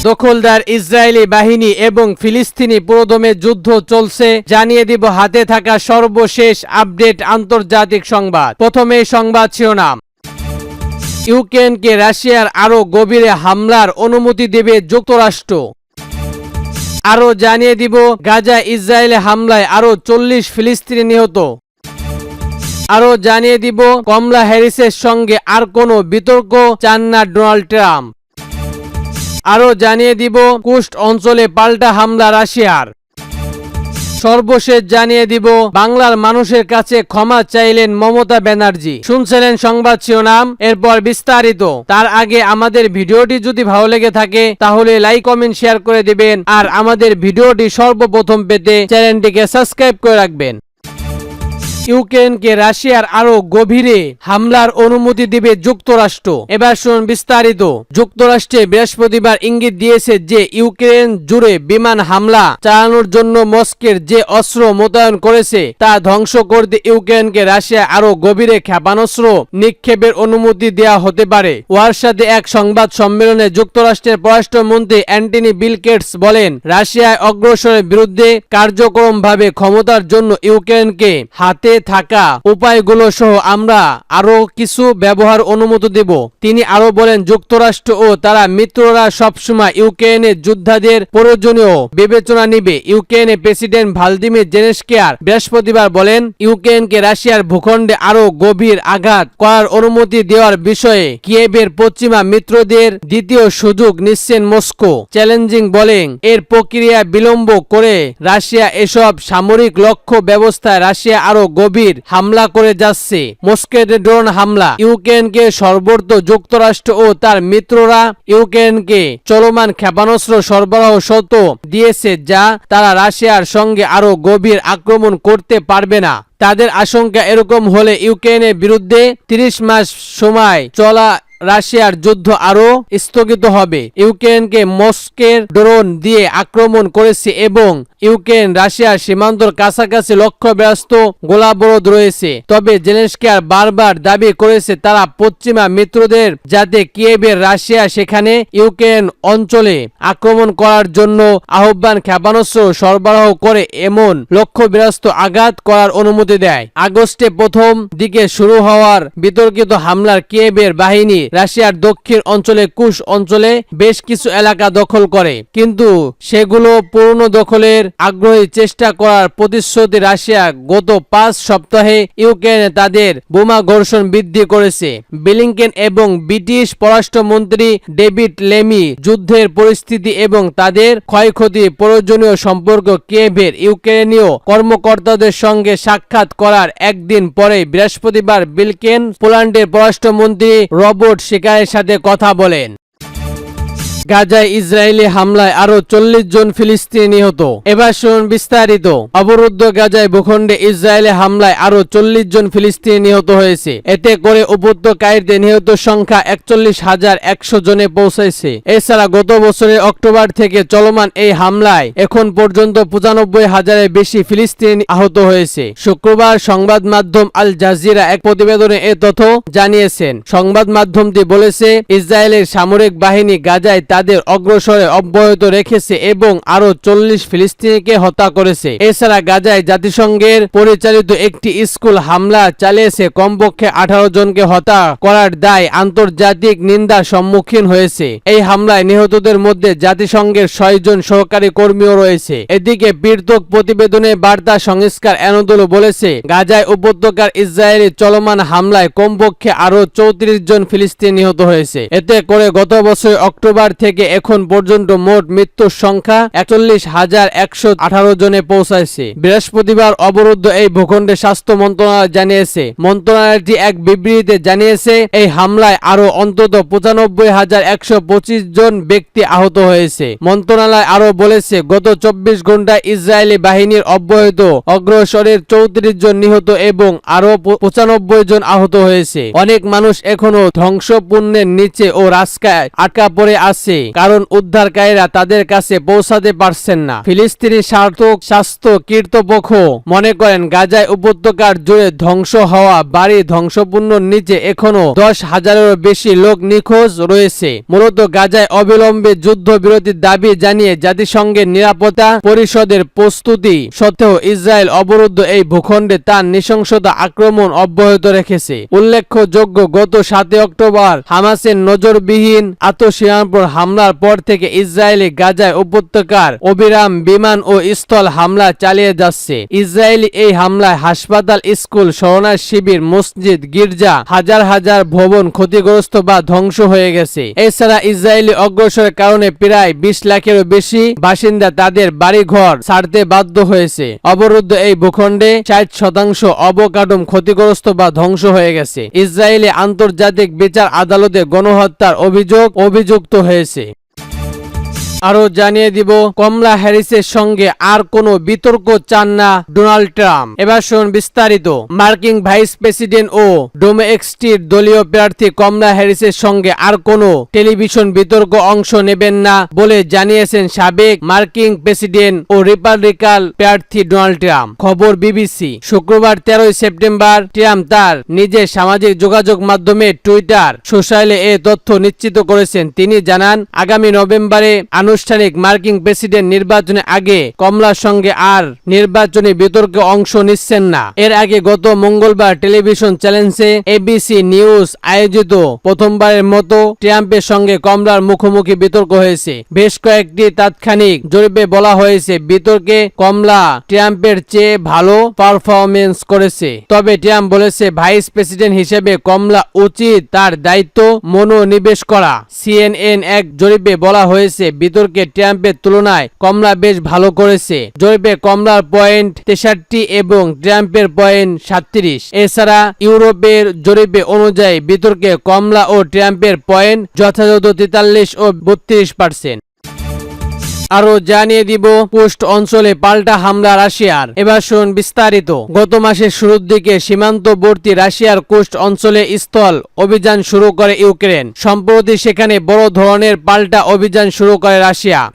দখলদার ইসরায়েলি বাহিনী এবং ফিলিস্তিনি পুরোদমে যুদ্ধ চলছে, জানিয়ে দিব হাতে থাকা সর্বশেষ আপডেট আন্তর্জাতিক সংবাদ। প্রথমে সংবাদ শিরোনাম। ইউক্রেনকে রাশিয়ার আরো গভীরে হামলার অনুমতি দেবে যুক্তরাষ্ট্র। আরো জানিয়ে দিব গাজা ইসরায়েলে হামলায় আরো 40 ফিলিস্তিনি নিহত। আরো জানিয়ে দিব কমলা হ্যারিসের সঙ্গে আর কোনো বিতর্ক চান না ডোনাল্ড ট্রাম্প। আরো জানিয়ে দিব কুর্স্ক অঞ্চলে পাল্টা হামলা রাশিয়ার। সর্বশেষ জানিয়ে দিব বাংলার মানুষের কাছে ক্ষমা চাইলেন মমতা ব্যানার্জি। শুনছিলেন সংবাদ শিরোনাম, এরপর বিস্তারিত। তার আগে আমাদের ভিডিওটি যদি ভালো লেগে থাকে তাহলে লাইক কমেন্ট শেয়ার করে দিবেন, আর আমাদের ভিডিওটি সর্বপ্রথম পেতে চ্যানেলটিকে সাবস্ক্রাইব করে রাখবেন। ইউক্রেনকে রাশিয়ার আরো গভীরে হামলার অনুমতি দিবে যুক্তরাষ্ট্র। এবার শুনুন বিস্তারিত। যুক্তরাষ্ট্রে বৃহস্পতিবার ইঙ্গিত দিয়েছে যে ইউক্রেন জুড়ে বিমান হামলা চালানোর জন্য মস্কোর যে অস্ত্র মোতায়েন করেছে তা ধ্বংস করতে ইউক্রেনকে রাশিয়া আরো গভীরে ক্ষেপণাস্ত্র নিক্ষেপের অনুমতি দেওয়া হতে পারে। ওয়ারসাতে এক সংবাদ সম্মেলনে যুক্তরাষ্ট্রের পররাষ্ট্রমন্ত্রী অ্যান্টনি বিলকেটস বলেন, রাশিয়ায় অগ্রসরের বিরুদ্ধে কার্যক্রমভাবে ক্ষমতার জন্য ইউক্রেনকে হাতে থাকা উপায়গুলো সহ আমরা আরো কিছু ব্যবহার অনুমতি দেব। তিনি আরো বলেন, যুক্তরাষ্ট্র ও তারা মিত্ররা সবসময় ইউক্রেনের যোদ্ধাদের প্রয়োজনীয় বিবেচনা নিবে। ইউক্রেনের প্রেসিডেন্ট ভ্লাদিমির জেলেনস্কি বৃহস্পতিবার বলেন, ইউক্রেনকে রাশিয়ার ভূখণ্ডে আরো গভীর আঘাত করার অনুমতি দেওয়ার বিষয়ে কিয়েভের পশ্চিমা মিত্রদের দ্বিতীয় সুযোগ নিচ্ছেন মস্কো। চ্যালেঞ্জিং বলেন, এর প্রক্রিয়া বিলম্ব করে রাশিয়া এসব সামরিক লক্ষ্য ব্যবস্থায় রাশিয়া আরো গভীর হামলা করে যাচ্ছে। মস্কোর ড্রোন হামলা। ইউক্রেনকে সর্বত্র যুক্তরাষ্ট্র ও তার মিত্ররা ইউক্রেনকে চলমান ক্ষেপণাস্ত্র সরবরাহ সত্য দিয়েছে, যা তারা রাশিয়ার সঙ্গে আরো গভীর আক্রমণ করতে পারবে না। তাদের আশঙ্কা এরকম হলে ইউক্রেনের বিরুদ্ধে 30 মাস সময় চলা রাশিয়ার যুদ্ধ আরো স্থগিত হবে। ইউক্রেনকে মস্কোর ড্রোন দিয়ে আক্রমণ করেছে এবং ইউক্রেন রাশিয়ার সীমান্তর কাছাকাছি লক্ষ্যবস্ত গোলাবরুদ রয়েছে। তবে জেলেনস্কি বারবার দাবি করেছে তারা পশ্চিমা মিত্রদের যাতে কিয়েভের রাশিয়া সেখানে ইউক্রেন অঞ্চলে আক্রমণ করার জন্য আহ্বান ক্ষেপণাস্ত্র সরবরাহ করে এমন লক্ষ্যবস্ত আঘাত করার অনুমতি দেয়। আগস্টে প্রথম দিকে শুরু হওয়ার বিতর্কিত হামলার কিয়েভের বাহিনী রাশিয়ার দক্ষিণ অঞ্চলে কুর্স্ক অঞ্চলে বেশ কিছু এলাকা দখল করে, কিন্তু সেগুলো পূর্ণ দখলের আগ্রহী চেষ্টা করার প্রতিশ্রুতি রাশিয়া গত 5 সপ্তাহে ইউক্রেনে তাদের বোমা বর্ষণ বৃদ্ধি করেছে। ব্লিংকেন এবং ব্রিটিশ পররাষ্ট্রমন্ত্রী ডেভিড লেমি যুদ্ধের পরিস্থিতি এবং তাদের ক্ষয়ক্ষতি প্রয়োজনীয় সম্পর্ক কিয়েভের ইউক্রেনীয় কর্মকর্তাদের সঙ্গে সাক্ষাৎ করার একদিন পরে বৃহস্পতিবার ব্লিংকেন পোল্যান্ডের পররাষ্ট্রমন্ত্রী রবার্ট শিকারের সাথে কথা বলেন। গাজায় ইসরায়েলি হামলায় আরো 40 জন ফিলিস্তিনি নিহত। এবার শুনুন বিস্তারিত। অবরুদ্ধ গাজায় ভূখণ্ডে ইসরায়েলি হামলায় আরো 40 জন ফিলিস্তিনি নিহত হয়েছে। এতে করে উপত্যকায় নিহত সংখ্যা 41,100 জনে পৌঁছেছে। এছাড়া গত বছরের অক্টোবর থেকে চলমান এই হামলায় এখন পর্যন্ত 95,000-এর বেশি ফিলিস্তিনি আহত হয়েছে। শুক্রবার সংবাদ মাধ্যম আল জাজিরা এক প্রতিবেদনে এ তথ্য জানিয়েছেন। সংবাদ মাধ্যমটি বলেছে, ইসরায়েলের সামরিক বাহিনী গাজায় তাদের অগ্রসরে অব্যাহত রেখেছে এবং আরো 40 ফিলিস্তিনিকে হত্যা করেছে। এছাড়া গাজায় জাতিসংঘের পরিচালিত একটি স্কুল হামলা চালিয়েছে। কমপক্ষে 18 জনকে হত্যা করার দায় আন্তর্জাতিক নিন্দার সম্মুখীন হয়েছে। এই হামলায় নিহতদের মধ্যে জাতিসংঘের 6 জন সহকারী কর্মীও রয়েছে। এদিকে পৃথক প্রতিবেদনে বার্তা সংস্কার আন্দোলন বলেছে, গাজায় উপত্যকার ইসরায়েলি চলমান হামলায় কমপক্ষে আরো 34 জন ফিলিস্তিনি নিহত হয়েছে। এতে করে গত বছর অক্টোবর থেকে এখন পর্যন্ত মোট মৃত্যুর সংখ্যা 41,118 জনে পৌঁছাইছে। বৃহস্পতিবার অবরুদ্ধ এই ভূখণ্ডে স্বাস্থ্য মন্ত্রণালয় জানিয়েছে। মন্ত্রণালয়টি এক বিবৃতিতে জানিয়েছে, এই হামলায় আরো অন্তত 95,125 জন ব্যক্তি আহত হয়েছে। মন্ত্রণালয় আরো বলেছে, গত 24 ঘন্টায় ইসরায়েলি বাহিনীর অব্যাহত অগ্রসরের 34 জন নিহত এবং আরো 95 জন আহত হয়েছে। অনেক মানুষ এখনো ধ্বংসপূর্ণের নিচে ও রাস্তায় আটকা পড়ে আছে। আছে, কারণ উদ্ধারকারীরা তাদের কাছে পৌঁছাতে পারছেন না। ফিলিস্তিনি স্বাস্থ্য কর্তৃপক্ষ মনে করেন গাজায় উপত্যকার জুড়ে ধ্বংস হওয়া বাড়ি ধ্বংসপূর্ণর নিচে এখনো 10,000-এরও বেশি লোক নিখোঁজ রয়েছে। মূলত গাজায় অবিলম্বে যুদ্ধবিরতির দাবি জানিয়ে জাতিসংঘের নিরাপত্তা পরিষদের প্রস্তুতি সত্ত্বেও ইসরায়েল অবরুদ্ধ এই ভূখণ্ডে তার নৃশংসতা আক্রমণ অব্যাহত রেখেছে। উল্লেখযোগ্য, গত 7 অক্টোবর হামাসের নজরবিহীন আত্মসমর্পণ হামলার পর থেকে ইসরায়েলি গাজায় উপত্যকার অবিরাম বিমান ও স্থল হামলা চালিয়ে যাচ্ছে। ইসরায়েলি এই হামলায় হাসপাতাল, স্কুল, শরণার্থী শিবির, মসজিদ, গির্জা, হাজার হাজার ভবন ক্ষতিগ্রস্ত বা ধ্বংস হয়ে গেছে। এছাড়া ইসরায়েলি অগ্রসরের কারণে প্রায় 20 লাখেরও বেশি বাসিন্দা তাদের বাড়িঘর ছাড়তে বাধ্য হয়েছে। অবরুদ্ধ এই ভূখণ্ডে 60% অবকাঠামো ক্ষতিগ্রস্ত বা ধ্বংস হয়ে গেছে। ইসরায়েলি আন্তর্জাতিক বিচার আদালতে গণহত্যার অভিযুক্ত হয়েছে। আরো জানিয়ে দিব, কমলা হ্যারিসের সঙ্গে আর কোনো বিতর্ক চান না ডোনাল্ড ট্রাম্প। এবার শুনুন বিস্তারিত। মার্কিন ভাইস প্রেসিডেন্ট ও ডোমেস্টির দলীয় প্রার্থী কমলা হ্যারিসের সঙ্গে আর কোনো টেলিভিশন বিতর্ক অংশ নেবেন না বলে জানিয়েছেন সাবেক মার্কিন প্রেসিডেন্ট ও রিপাবলিকান প্রার্থী ডোনাল্ড ট্রাম্প। খবর বিবিসি। শুক্রবার 13 সেপ্টেম্বর ট্রাম্প তার নিজের সামাজিক যোগাযোগ মাধ্যমে টুইটার সোশ্যালে এ তথ্য নিশ্চিত করেছেন। তিনি জানান, আগামী নভেম্বরে আনুষ্ঠানিক মার্কিন প্রেসিডেন্ট নির্বাচনের আগে কমলার সঙ্গে আর নির্বাচনী বিতর্কে অংশ নিচ্ছেন না। এর আগে গত মঙ্গলবার টেলিভিশন চ্যানেলে এবিসি নিউজ আয়োজিত প্রথমবারের মতো ট্রাম্পের সঙ্গে কমলার মুখোমুখি বিতর্ক হয়েছে। বেশ কয়েকটি তাৎক্ষণিক জরিপে বলা হয়েছে বিতর্কে কমলা ট্রাম্পের চেয়ে ভালো পারফরমেন্স করেছে। তবে ট্রাম্প বলেছে ভাইস প্রেসিডেন্ট হিসেবে কমলা উচিত তার দায়িত্ব মনোনিবেশ করা। সিএনএন এক জরিপে বলা হয়েছে বিতর্কে ট্রাম্পের তুলনায় কমলা বেশ ভালো করেছে। জরিপে কমলার পয়েন্ট 63 এবং ট্রাম্পের পয়েন্ট 37। এছাড়া ইউরোপের জরিপে অনুযায়ী বিতর্কে কমলা ও ট্রাম্পের পয়েন্ট যথাযথ 43 ও 32%। আরো জানিয়ে দিব, কুর্স্ক অঞ্চলে পাল্টা হামলা রাশিয়ার। এবার শুনুন বিস্তারিত। গত মাসের শুরুর দিকে সীমান্তবর্তী রাশিয়ার কুর্স্ক অঞ্চলে স্থল অভিযান শুরু করে ইউক্রেন। সম্প্রতি সেখানে বড় ধরনের পাল্টা অভিযান শুরু করে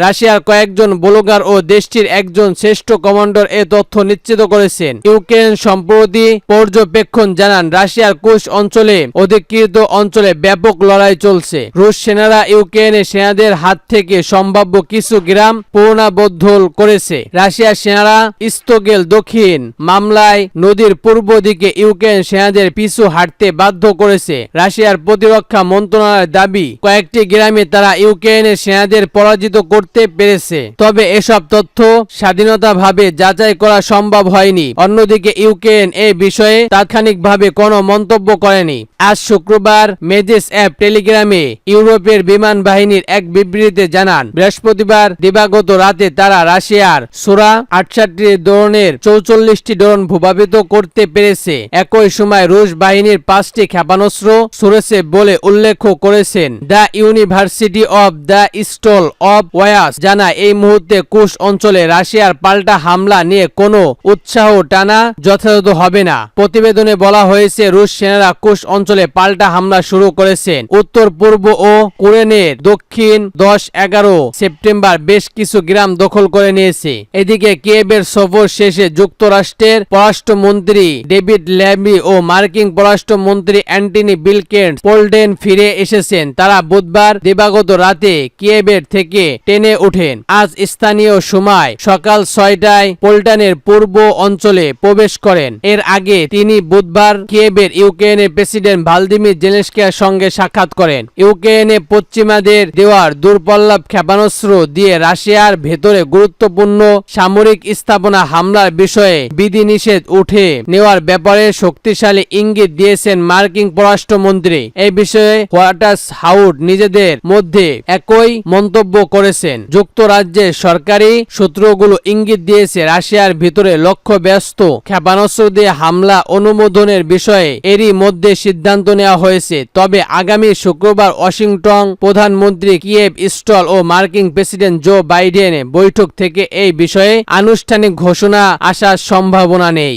রাশিয়ার কয়েকজন ব্লগার ও দেশটির একজন শ্রেষ্ঠ কমান্ডার এ তথ্য নিশ্চিত করেছেন। ইউক্রেন সম্প্রতি পর্যবেক্ষণ জানান, রাশিয়ার কুর্স্ক অঞ্চলে অধিকৃত অঞ্চলে ব্যাপক লড়াই চলছে। রুশ সেনারা ইউক্রেনের সেনাদের হাত থেকে সম্ভাব্য কিছু গ্রাম পুনর্বদ্ধ করেছে। রাশিয়ার সেনারা ইস্তগেল দক্ষিণ মামলায় নদীর পূর্ব দিকে ইউক্রেন সেনাদের পিছু হাঁটতে বাধ্য করেছে। রাশিয়ার প্রতিরক্ষা মন্ত্রণালয়ের দাবি, কয়েকটি গ্রামে তারা ইউক্রেনের সেনাদের পরাজিত করতে পেরেছে। তবে এসব তথ্য স্বাধীনতাভাবে যাচাই করা সম্ভব হয়নি। অন্যদিকে ইউক্রেন এ বিষয়ে তাৎক্ষণিকভাবে কোনো মন্তব্য করেনি। আজ শুক্রবার মেজেস অ্যাপ টেলিগ্রামে ইউরোপের বিমান বাহিনীর এক বিবৃতিতে জানান, বৃহস্পতিবার দিবাগত রাতে তারা রাশিয়ার সু-68 ধরনের 44টি ড্রোন ভূপাতিত করতে পেরেছে। একই সময় রুশ বাহিনীর 5টি ক্ষেপণাস্ত্র ছুড়েছে বলে উল্লেখ করেছেন। The university of the stall of wass জানায়, এই মুহূর্তে কুর্স্ক অঞ্চলে রাশিয়ার পাল্টা হামলা নিয়ে কোনো উৎসাহ টানা যথাযথ হবে না। প্রতিবেদনে বলা হয়েছে, রুশ সেনারা কুর্স্ক অঞ্চলে পাল্টা হামলা শুরু করেছেন। উত্তর পূর্ব ও ইউক্রেনের দক্ষিণ 10-11 সেপ্টেম্বর বেশ কিছু গ্রাম দখল করে নিয়েছে। এদিকে কিয়েভের সফর শেষে যুক্তরাষ্ট্রের পররাষ্ট্রমন্ত্রী ডেভিড ল্যামি ও মার্কিন পররাষ্ট্রমন্ত্রী অ্যান্টনি ব্লিংকেন পোল্যান্ড ফিরে এসেছেন। তারা বুধবার দিবাগত রাতে কিয়েভের থেকে ট্রেনে ওঠেন। আজ স্থানীয় সময় সকাল 6টায় পোল্যান্ডের পূর্ব অঞ্চলে প্রবেশ করেন। এর আগে তিনি বুধবার কিয়েভের ইউক্রেনের প্রেসিডেন্ট ভলোদিমির জেলেনস্কির সঙ্গে সাক্ষাৎ করেন। ইউক্রেনে পশ্চিমাদের দেওয়া দূরপাল্লার ক্ষেপণাস্ত্র দিয়ে রাশিয়ার ভেতরে গুরুত্বপূর্ণ সামরিক স্থাপনা হামলার বিষয়ে বিধিনিষেধ উঠে নেওয়ার ব্যাপারে শক্তিশালী ইঙ্গিত দিয়েছেন মার্কিন পররাষ্ট্রমন্ত্রী। এই বিষয়ে হোয়াইট হাউস নিজেদের মধ্যে একই মন্তব্য করেছেন। যুক্তরাজ্যের সরকারি সূত্রগুলো ইঙ্গিত দিয়েছে, রাশিয়ার ভিতরে লক্ষ্যবস্তু ক্ষেপণাস্ত্র দিয়ে হামলা অনুমোদনের বিষয়ে এরই মধ্যে সিদ্ধান্ত নেওয়া হয়েছে। তবে আগামী শুক্রবার ওয়াশিংটন প্রধানমন্ত্রী কিয়েভ স্টল ও মার্কিন প্রেসিডেন্ট জো বাইডেন বৈঠক থেকে এই বিষয়ে আনুষ্ঠানিক ঘোষণা আসার সম্ভাবনা নেই।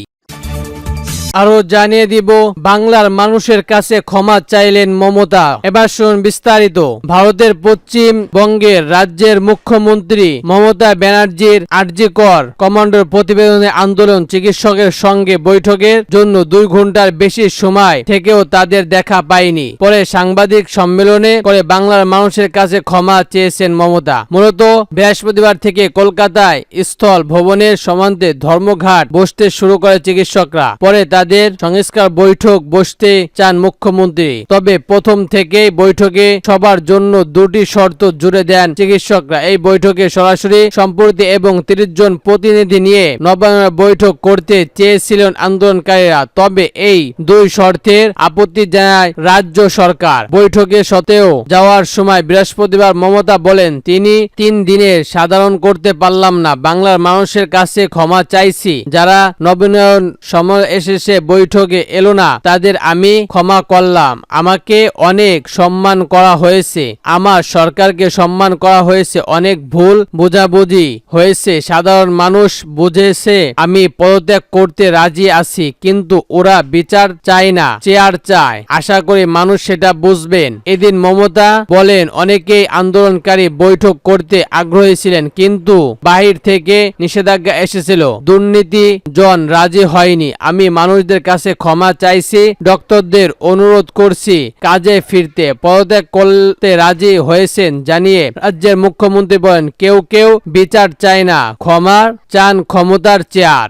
আরো জানিয়ে দিব বাংলার মানুষের কাছে ক্ষমা চাইলেন মমতা। এবার শুনুন বিস্তারিত। ভারতের পশ্চিমবঙ্গের রাজ্যের মুখ্যমন্ত্রী মমতা ব্যানার্জির আরজিকর কমান্ডোর প্রতিবেদনে আন্দোলন চিকিৎসকের সঙ্গে বৈঠকের জন্য 2 ঘন্টার বেশি সময় থেকেও তাদের দেখা পায়নি। পরে সাংবাদিক সম্মেলনে করে বাংলার মানুষের কাছে ক্ষমা চেয়েছেন মমতা। মূলত বৃহস্পতিবার থেকে কলকাতায় স্থল ভবনের সমান্তে ধর্মঘাট বসতে শুরু করে চিকিৎসকরা। পরে তাদের সংস্কার বৈঠক বসতে চান মুখ্যমন্ত্রী। তবে প্রথম থেকেই বৈঠকে সবার জন্য 2টি শর্ত জুড়ে দেন চিকিৎসকরা। এই বৈঠকে সরাসরি সম্প্রতি এবং 30 জন প্রতিনিধি নিয়ে নবায়নের বৈঠক করতে চেয়েছিলেন আন্দোলনকারীরা। তবে এই 2 শর্তের আপত্তি জানায় রাজ্য সরকার। বৈঠকে সত্ত্বেও যাওয়ার সময় বৃহস্পতিবার মমতা বলেন, তিনি 3 দিনের সাধারণ করতে পারলাম না। বাংলার মানুষের কাছে ক্ষমা চাইছি। যারা নবায়ন সময় এসেছে বৈঠকে এলো না তাদের আমি ক্ষমা করলাম। আমাকে অনেক সম্মান করা হয়েছে, আমার সরকারকে সম্মান করা হয়েছে, অনেক ভুল বোঝাবুঝি হয়েছে, সাধারণ মানুষ বুঝেছে আমি পদত্যাগ করতে রাজি আছি, কিন্তু ওরা বিচার চায় না, চেয়ার চায়। আশা করি মানুষ সেটা বুঝবেন। এদিন মমতা বলেন, অনেকেই আন্দোলনকারী বৈঠক করতে আগ্রহী ছিলেন, কিন্তু বাহির থেকে নিষেধাজ্ঞা এসেছিল। দুর্নীতি জন রাজি হয়নি। আমি মানুষদের কাছে ক্ষমা চাইছি, ডক্টরদের অনুরোধ করছি কাজে ফিরতে। পদত্যাগ করতে রাজি হয়েছেন জানিয়ে রাজ্যের মুখ্যমন্ত্রী বলেন, কেউ কেউ বিচার চায় না, ক্ষমা চান ক্ষমতার চেয়ার।